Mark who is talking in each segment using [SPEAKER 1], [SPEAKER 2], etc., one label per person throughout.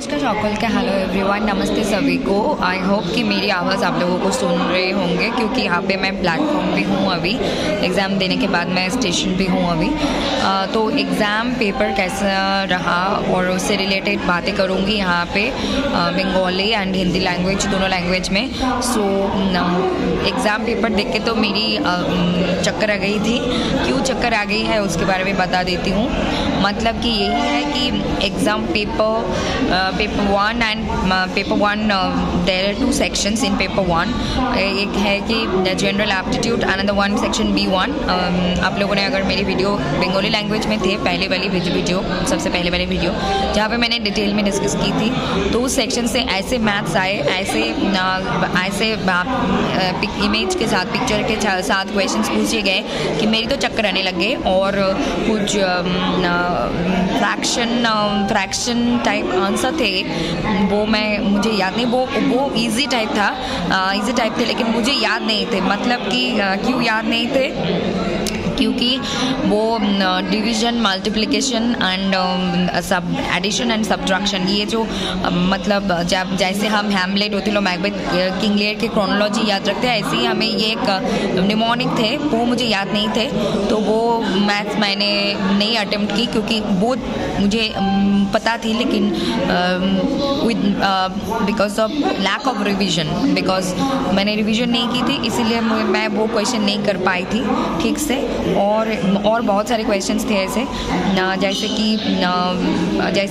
[SPEAKER 1] नमस्कार चौकल के hello everyone, नमस्ते सभी को। आई होप कि मेरी आवाज़ आप लोगों को सुन रहे होंगे क्योंकि यहाँ पे मैं प्लेटफॉर्म पे हूँ अभी। एग्ज़ाम देने के बाद मैं स्टेशन पे हूँ अभी। तो एग्ज़ाम पेपर कैसा रहा और उससे रिलेटेड बातें करूँगी यहाँ पे बंगाली एंड हिंदी लैंग्वेज, दोनों लैंग्वेज में। सो एग्ज़ाम पेपर देख के तो मेरी चक्कर आ गई थी। क्यों चक्कर आ गई है उसके बारे में बता देती हूँ। मतलब कि यही है कि exam paper one and paper one there are 2 sections in paper one. एक है कि general aptitude, another one section B1। आप लोगों ने अगर मेरी वीडियो बंगाली लैंग्वेज में थे पहले वाली वीडियो, सबसे पहले वाली वीडियो जहाँ पे मैंने डिटेल में डिस्कस की थी, तो उस सेक्शन से ऐसे मैथ्स आए, ऐसे इमेज के साथ, पिक्चर के साथ क्वेश्चंस पूछे गए कि मेरी तो चक्कर आने लग गए। और कुछ फ्रैक्शन टाइप आंसर थे, वो मुझे याद नहीं, वो इजी टाइप थे लेकिन मुझे याद नहीं थे। मतलब कि क्यों याद नहीं थे? क्योंकि वो डिवीजन, मल्टीप्लिकेशन एंड सब एडिशन एंड सब्ट्रैक्शन, ये जो मतलब जब जैसे हम हैमलेट, ओथिलो, मैकबेथ, किंग लियर के क्रोनोलॉजी याद रखते हैं, ऐसे ही हमें ये एक निमोनिक थे, वो मुझे याद नहीं थे। तो वो मैथ्स मैंने नहीं अटेम्प्ट की क्योंकि वो मुझे पता थी, लेकिन because of lack of revision, because मैंने रिविजन नहीं की थी, इसीलिए मैं वो क्वेश्चन नहीं कर पाई थी ठीक से। और बहुत सारे क्वेश्चंस थे ऐसे, जैसे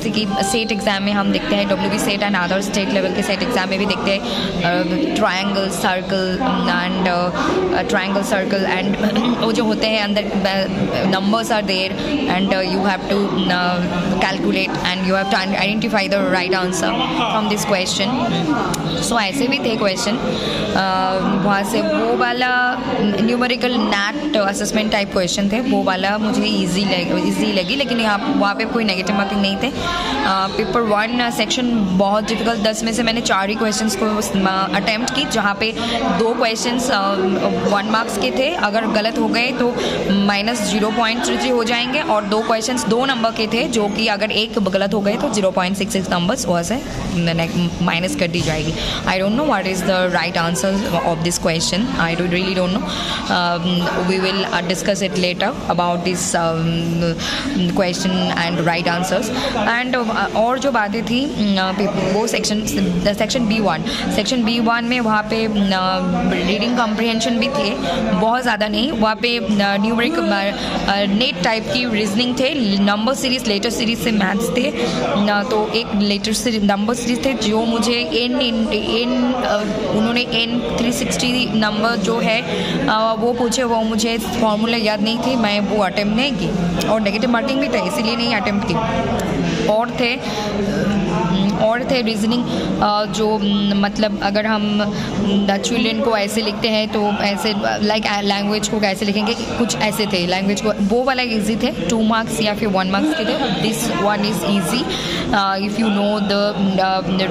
[SPEAKER 1] कि स्टेट एग्ज़ाम में हम देखते हैं, WB set and other state level के सेट एग्ज़ाम में भी देखते हैं ट्रायंगल सर्कल एंड वो जो होते हैं अंदर numbers are there and you have to calculate and you have to identify the right answer from this question. So ऐसे भी थे क्वेश्चन वहाँ से। वो वाला numerical NAT assessment type question थे, वो वाला मुझे इजी लगी, लेकिन वहाँ पे कोई नेगेटिव मार्किंग नहीं थे। पेपर 1 सेक्शन बहुत डिफिकल्ट, 10 में से मैंने 4 ही क्वेश्चंस को अटेम्प्ट की, जहाँ पे 2 क्वेश्चंस 1 मार्क्स के थे। अगर गलत हो गए तो -0.33 हो जाएंगे, और 2 क्वेश्चंस 2 नंबर के थे, जो कि अगर एक गलत हो गए तो 0.66 नंबर्स वहाँ से माइनस कर दी जाएगी। I don't know what is the right answer of this question, I really don't know. We will discuss it later about this question and right answers and और जो बातें थी वो सेक्शन B1 में वहाँ पे रीडिंग कॉम्प्रिहेंशन भी थे, बहुत ज़्यादा नहीं। वहाँ पे न्यूमेरिक नेट टाइप की रीजनिंग थे, नंबर सीरीज, लेटर सीरीज से मैथ्स थे। तो एक लेटर सीरीज, नंबर सीरीज थे जो मुझे उन्होंने N360 नंबर जो है वो पूछे, वो मुझे फॉर्मूला याद नहीं थी, मैं वो अटेम्प्ट नहीं की, और नेगेटिव मार्किंग भी था इसीलिए नहीं अटेम्प्ट की। और थे रीजनिंग जो मतलब अगर हम चिल्ड्रन को ऐसे लिखते हैं तो ऐसे लाइक लैंग्वेज को कैसे लिखेंगे, कुछ ऐसे थे लैंग्वेज को, वो वाला इजी थे, 2 मार्क्स या फिर 1 मार्क्स के थे। This one is easy if you know the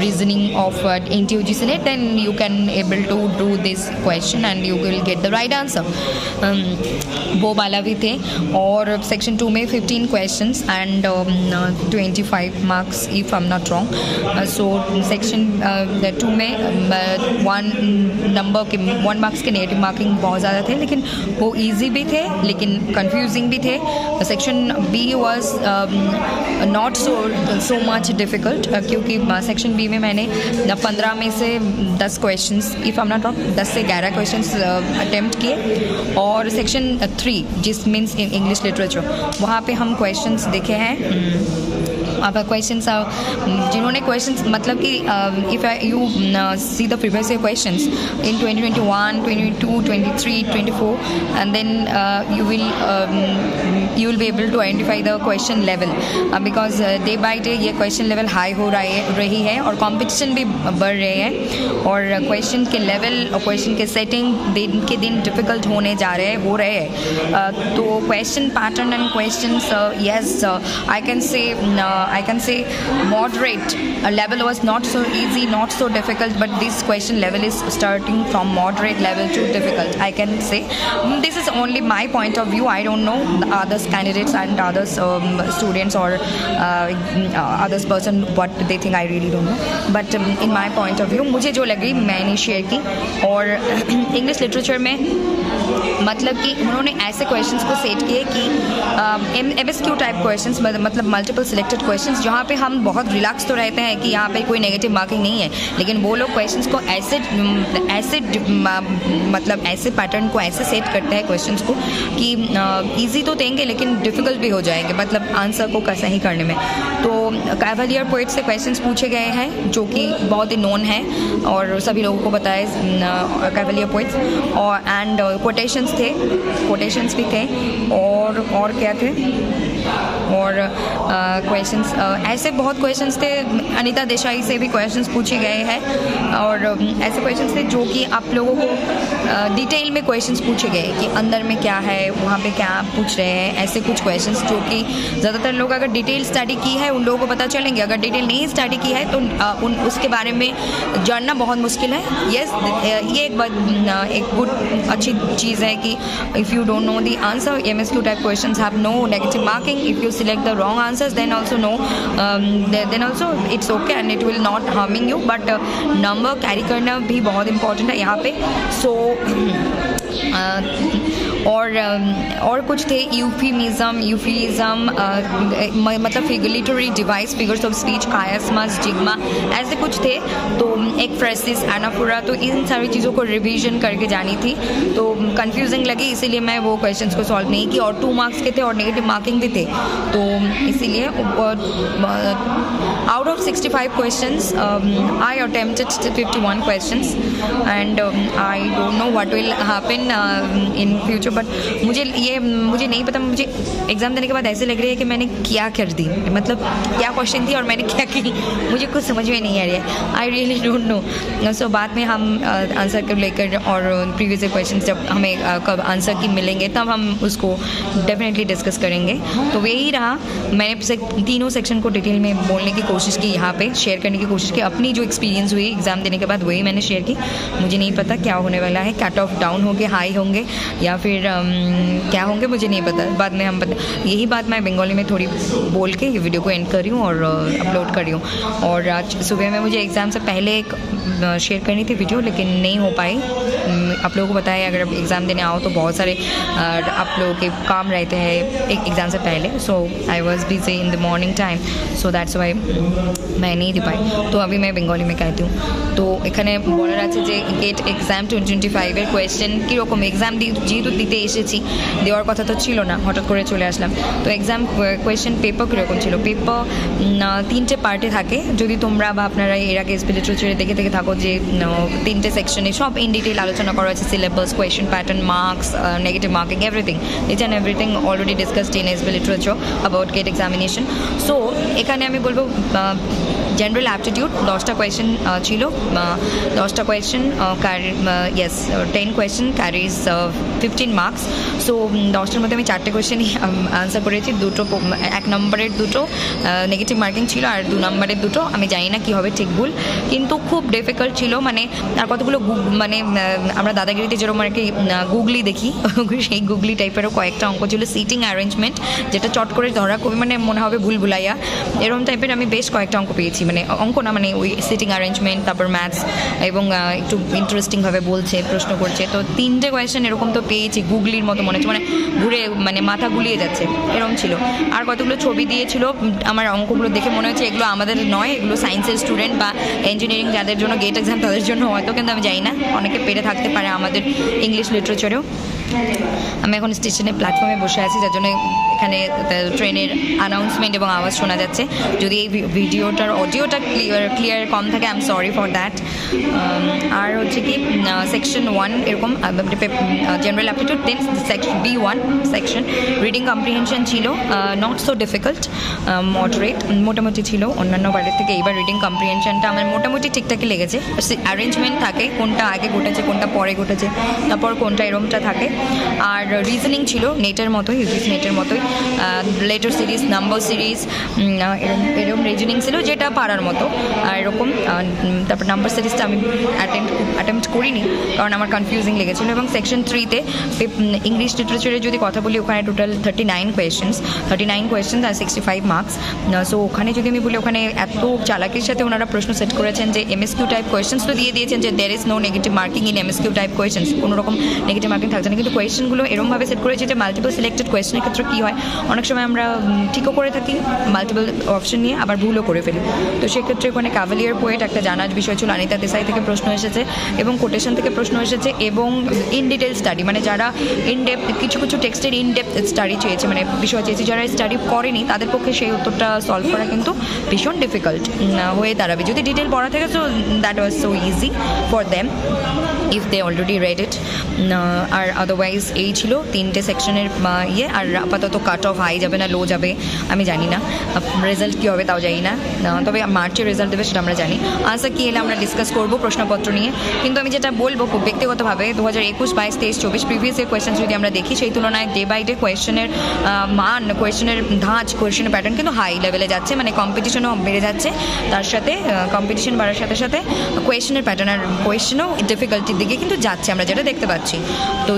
[SPEAKER 1] reasoning of NTUG Senate, then you can able to do this question and you will get the right answer। वो वाला भी थे। और सेक्शन 2 में 15 questions and 25 marks if I am not wrong. So section 2 में 1 marks के negative marking बहुत ज़्यादा थे, लेकिन वो इजी भी थे लेकिन कंफ्यूजिंग भी थे। Section B was not so much difficult, क्योंकि सेक्शन B में मैंने 15 में से 10 questions, if I am not wrong, 10 से 11 क्वेश्चंस अटेम्प्ट किए। और सेक्शन 3 जिस मीन्स इंग्लिश लिटरेचर, वहाँ पे हम क्वेश्चंस देखे हैं। अब क्वेश्चंस जिन्होंने क्वेश्चंस मतलब कि if you see the previous year questions in 2021, 22, 23, 24 and then you will be able to identify the question level, because day by day ये क्वेश्चन लेवल हाई हो रही है और कंपटीशन भी बढ़ रहे हैं, और क्वेश्चन के लेवल और क्वेश्चन के सेटिंग दिन के दिन डिफ़िकल्ट हो रहे हैं। तो question pattern and questions, yes, I can say I can say moderate level was not so easy, not so difficult, but this question level is starting from moderate level to difficult, I can say. This is only my point of view. I don't know the others candidates and others students or others person what they think. I really don't know, but in my point of view मुझे जो लगी मैंने share की. और English literature में मतलब कि उन्होंने ऐसे क्वेश्चंस को सेट किए कि MSQ टाइप क्वेश्चंस, मतलब मल्टीपल सिलेक्टेड क्वेश्चंस, जहाँ पे हम बहुत रिलैक्स तो रहते हैं कि यहाँ पे कोई नेगेटिव मार्किंग नहीं है, लेकिन वो लोग क्वेश्चंस को ऐसे मतलब ऐसे पैटर्न को ऐसे सेट करते हैं क्वेश्चंस को कि ईजी तो देंगे लेकिन डिफ़िकल्ट भी हो जाएंगे, मतलब आंसर को कैसे ही करने में. तो कैवलियर पोएट से क्वेश्चंस पूछे गए हैं जो कि बहुत ही नोन है और सभी लोगों को पता है कैवलियर पोएट्स. और एंड कोटेशंस भी थे और क्या थे और क्वेश्चंस ऐसे बहुत क्वेश्चंस थे. अनीता देसाई से भी क्वेश्चंस पूछे गए हैं और ऐसे क्वेश्चंस थे जो कि आप लोगों को डिटेल में क्वेश्चंस पूछे गए कि अंदर में क्या है, वहाँ पे क्या पूछ रहे हैं. ऐसे कुछ क्वेश्चंस जो कि ज़्यादातर लोग अगर डिटेल स्टडी की है उन लोगों को पता चलेंगे, अगर डिटेल नहीं स्टडी की है तो उसके बारे में जानना बहुत मुश्किल है. यस, ये एक गुड अच्छी चीज़ है कि if you don't know the answer, MSQ type questions have no negative marking. If you select the wrong answers, then also then also it's okay and it will not harming you. But number carry करना भी बहुत important है यहाँ पे. So और कुछ थे यूफिज्म मतलब फिगुलेटरी डिवाइस, फिगर्स ऑफ स्पीच, कायस्मास, जिग्मा, ऐसे कुछ थे. तो एक फ्रेसिस, एनाफोरा, तो इन सारी चीज़ों को रिवीजन करके जानी थी. तो कंफ्यूजिंग लगी इसीलिए मैं वो क्वेश्चंस को सॉल्व नहीं की. और 2 मार्क्स के थे और नेगेटिव मार्किंग भी थे, तो इसीलिए out of 65 questions I attempted 51 questions and I don't know what will happen in future. But मुझे नहीं पता, मुझे एग्ज़ाम देने के बाद ऐसे लग रही है कि मैंने क्या कर दी, मतलब क्या क्वेश्चन थी और मैंने क्या की, मुझे कुछ समझ में नहीं आ रही है. I really don't know. So बाद में हम आंसर को लेकर और प्रीवियस क्वेश्चन जब हमें कब आंसर की मिलेंगे तब हम उसको डेफिनेटली डिस्कस करेंगे. तो यही रहा, मैंने तीनों सेक्शन को डिटेल में बोलने की कोशिश की, यहाँ पे शेयर करने की कोशिश की. अपनी जो एक्सपीरियंस हुई एग्ज़ाम देने के बाद वही मैंने शेयर की. मुझे नहीं पता क्या होने वाला है, कट ऑफ डाउन होंगे, हाई होंगे या फिर क्या होंगे मुझे नहीं पता, बाद में हम पता. यही बात मैं बंगाली में थोड़ी बोल के ये वीडियो को एंड कर रही हूँ और अपलोड कर रही हूँ. और आज सुबह में मुझे एग्ज़ाम से पहले एक शेयर करनी थी वीडियो, लेकिन नहीं हो पाई. आप लोगों को पता है अगर एग्ज़ाम देने आओ तो बहुत सारे आप लोगों के काम रहते हैं एक एग्ज़ाम से पहले. So I was busy in the morning time, so that's why मैं नहीं दे पाई. तो अभी मैं बंगाली में कहती हूँ. तो এখানে বলার আছে যে গেট এক্সাম 2025 এর কোয়েশ্চেন কীরকম, এক্সাম যেহেতু দিতে এসেছি, দেওয়ার কথা তো ছিল না, হঠাৎ করে চলে আসলাম. তো এক্সাম কোয়েশ্চেন পেপার কীরকম ছিল, পেপার 3টে পার্টে থাকে. যদি তোমরা বা আপনারা এর আগে এসপি লিটারেচারে দেখে থাকো যে 3টে সেকশনে সব ইন ডিটেল আলোচনা করা হয়েছে, syllabus, question pattern, marks, negative marking, everything, each and everything already discussed in SP literature about GATE examination. So এখানে আমি বলবো জেনারেল অ্যাপটিটিউড 10টা কোয়েশ্চেন ছিল, 10টা question yes 10 question carries 15 marks. So 10টার মধ্যে আমি 4টে কোয়েশ্চেনই আনসার করেছি. 1 নম্বরের 2টো নেগেটিভ মার্কিং ছিল আর 2 নম্বরের 2টো আমি জানি না কী হবে ঠিক ভুল, কিন্তু খুব ডিফিকাল্ট ছিল. মানে আর কতগুলো মানে আমরা দাদাগিরিতে যেরকম আর কি গুগলি দেখি সেই গুগলি টাইপেরও কয়েকটা অঙ্ক ছিল. সিটিং অ্যারেঞ্জমেন্ট, যেটা চট করে ধরা খুবই মানে মনে হবে ভুল ভুলাইয়া, এরকম টাইপের আমি বেশ কয়েকটা অঙ্ক পেয়েছি. মানে অঙ্ক না, মানে ওই সিটিং অ্যারেঞ্জমেন্ট, তারপর ম্যাথস এবং একটু ইন্টারেস্টিংভাবে বলছে, প্রশ্ন করছে. তো 3টে কোয়েশ্চেন এরকম তো পেয়েছি, গুগলির মতো মনে হচ্ছে, মানে ঘুরে মানে মাথা গুলিয়ে যাচ্ছে এরকম ছিল. আর কতগুলো ছবি দিয়েছিল, আমার অঙ্কগুলো দেখে মনে হচ্ছে এগুলো আমাদের নয়, এগুলো সায়েন্সের স্টুডেন্ট বা ইঞ্জিনিয়ারিং যাদের জন্য গেট এক্সাম তাদের জন্য হয়তো, কিন্তু আমি জানি না, অনেকে পেরে থাকতে পারে আমাদের ইংলিশ লিটারেচারেও. আমি এখন স্টেশনে প্ল্যাটফর্মে বসে আছি, যার জন্য এখানে ট্রেনের অ্যানাউন্সমেন্ট এবং আওয়াজ শোনা যাচ্ছে. যদি এই ভিডিওটার অডিওটা ক্লিয়ার কম থাকে, I am sorry for that. আর হচ্ছে কি সেকশন 1 এরকম general aptitude, then section B1 section reading comprehension ছিল নট সো ডিফিকাল্ট, মডারেট মোটামুটি ছিল অন্যান্য বারের থেকে. এইবার রিডিং কম্প্রিহেনশনটা আমার মোটামুটি ঠিকঠাকই লেগেছে. অ্যারেঞ্জমেন্ট থাকে, কোনটা আগে ঘটেছে কোনটা পরে ঘটেছে, তারপর কোনটা এরকমটা থাকে. আর রিজনিং ছিল নেটের মতোই, ইউজিসি নেটের মতোই, লেটার সিরিজ, নাম্বার সিরিজ, এরকম রিজনিং ছিল যেটা পারার মতো। আর এরকম তারপর নাম্বার সিরিজটা আমি অ্যাটেম্প্ট করিনি কারণ আমার কনফিউজিং লেগেছিলো। এবং সেকশন 3-তে ইংলিশ লিটারেচারের যদি কথা বলি, ওখানে টোটাল 39 কোয়েশ্চেন্স আর 65 মার্কস। সো ওখানে যদি আমি বলি, ওখানে এত চালাকির সাথে ওনারা প্রশ্ন সেট করেছেন যে এমএসকিউ টাইপ কোয়েশ্চেন্স তো দিয়ে দিয়েছেন যে there is no negative marking in MSQ type questions, কোনো রকম নেগেটিভ মার্কিং থাকছে না, কিন্তু কোয়েশ্চেনগুলো এরকমভাবে সেট করেছে যে মাল্টিপল সিলেক্টেড কোয়েশ্চেনের ক্ষেত্রে কী হয়, অনেক সময় আমরা ঠিকও করে থাকি মাল্টিপল অপশন নিয়ে, আবার ভুলও করে ফেলি। তো সেক্ষেত্রে ওখানে কাভালিয়ার পোয়েট একটা জানার বিষয় ছিল, অনিতা দেসাই থেকে প্রশ্ন এসেছে এবং কোটেশন থেকে প্রশ্ন এসেছে, এবং ইন ডিটেল স্টাডি মানে যারা ইনডেপথ কিছু টেক্সটের ইনডেপথ স্টাডি চেয়েছে, মানে বিষয় চেয়েছে, যারা স্টাডি করেনি তাদের পক্ষে সেই উত্তরটা সলভ করা কিন্তু ভীষণ ডিফিকাল্ট হয়ে দাঁড়াবে যদি ডিটেল পড়া থাকে। So that was so easy for them if they already read it. আর আদারওয়াইজ এই ছিল 3টে সেকশনের ইয়ে। আর আপাতত কাট অফ হাই যাবে না লো যাবে আমি জানি না, রেজাল্ট কী হবে তাও জানি না, তবে মার্চে রেজাল্ট দেবে সেটা আমরা জানি। আশা কি এলে আমরা ডিসকাস করবো প্রশ্নপত্র নিয়ে। কিন্তু আমি যেটা বলবো খুব ব্যক্তিগতভাবে 2021, 22, 23, 24 প্রিভিয়াস ইয়ার কোয়েশ্চেন যদি আমরা দেখি, সেই তুলনায় ডে বাই ডে কোয়েশ্চেনের মান, কোয়েশ্চেনের ধাঁচ, কোয়েশ্চেনের প্যাটার্ন কিন্তু হাই লেভেলে যাচ্ছে, মানে কম্পিটিশনও বেড়ে যাচ্ছে। তার সাথে কম্পিটিশন বাড়ার সাথে সাথে কোয়েশ্চেনের প্যাটার্ন আর কোয়েশ্চেনও ডিফিকাল্টির দিকে কিন্তু যাচ্ছে, আমরা যেটা দেখতে পাচ্ছি। তো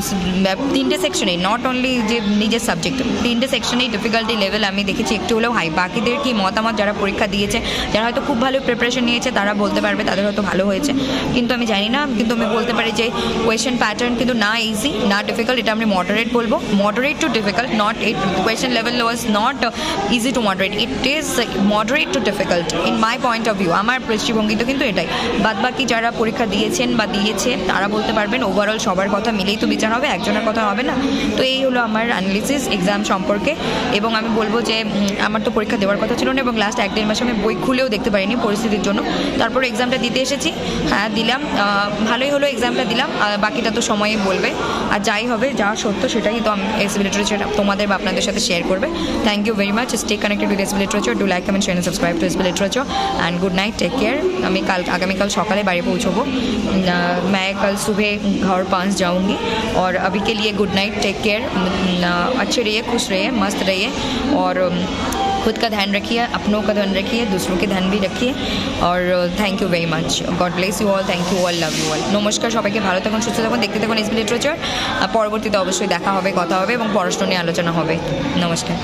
[SPEAKER 1] 3টে সেকশনেই, নট অনলি যে নিজের সাবজেক্ট, 3টে সেকশনেই ডিফিকাল্টি লেভেল আমি দেখেছি একটু হলেও হাই। বাকিদের কি মতামত, যারা পরীক্ষা দিয়েছে, যারা হয়তো খুব ভালো প্রিপারেশন নিয়েছে তারা বলতে পারবে তাদের হয়তো ভালো হয়েছে, কিন্তু আমি জানি না। কিন্তু আমি বলতে পারি যে কোয়েশ্চেন প্যাটার্ন কিন্তু না ইজি না ডিফিকাল্ট, এটা আমি মডারেট বলবো, moderate two difficult, not it question level was not easy to moderate, it is moderate two difficult in my point of view. আমার দৃষ্টিভঙ্গিতে কিন্তু এটাই। বাদ বাকি যারা পরীক্ষা দিয়েছেন বা দিয়েছে তারা বলতে পারবেন, ওভারঅল সবার কথা মিলেই তো বিচার হবে, একজনের কথা হবে না। তো এই হলো আমার অ্যানালিসিস এক্সাম সম্পর্কে। এবং আমি বলবো যে আমার তো পরীক্ষা দেওয়ার কথা ছিল না, এবং লাস্ট 1-1.5 মাস আমি বই খুলেও দেখতে পারিনি পরিস্থিতির জন্য। তারপর এক্সামটা দিতে এসেছি, হ্যাঁ দিলাম, ভালোই হলো, এক্সামটা দিলাম, বাকিটা তো সময়ই বলবে। আর যাই হবে, যা সত্য সেটাই তো এসবি লিটারেচার তোমাদের বা আপনাদের সাথে শেয়ার করবে। Thank you very much, stay connected with SB literature, do like, comment, share, subscribe to SB literature and good night, take care. আমি आगामीकल सकाले बाड़ी पहुँचोबो, मैं कल सुबह घर 5 जाऊँगी। और अभी के लिए गुड नाइट, टेक केयर, अच्छे रहिए, खुश रहिए, मस्त रहिए, और खुद का ध्यान रखिए, अपनों का ध्यान रखिए, दूसरों के ध्यान भी रखिए। और thank you very much, God bless you all, thank you all, love you all. नमस्कार সবাইকে, ভালো থাকুন, সুস্থ থাকুন, দেখতে থাকুন এসবি লিটারেচার। পরবর্তীতে অবশ্যই দেখা হবে, কথা হবে এবং পড়াশোনা নিয়ে আলোচনা হবে। নমস্কার।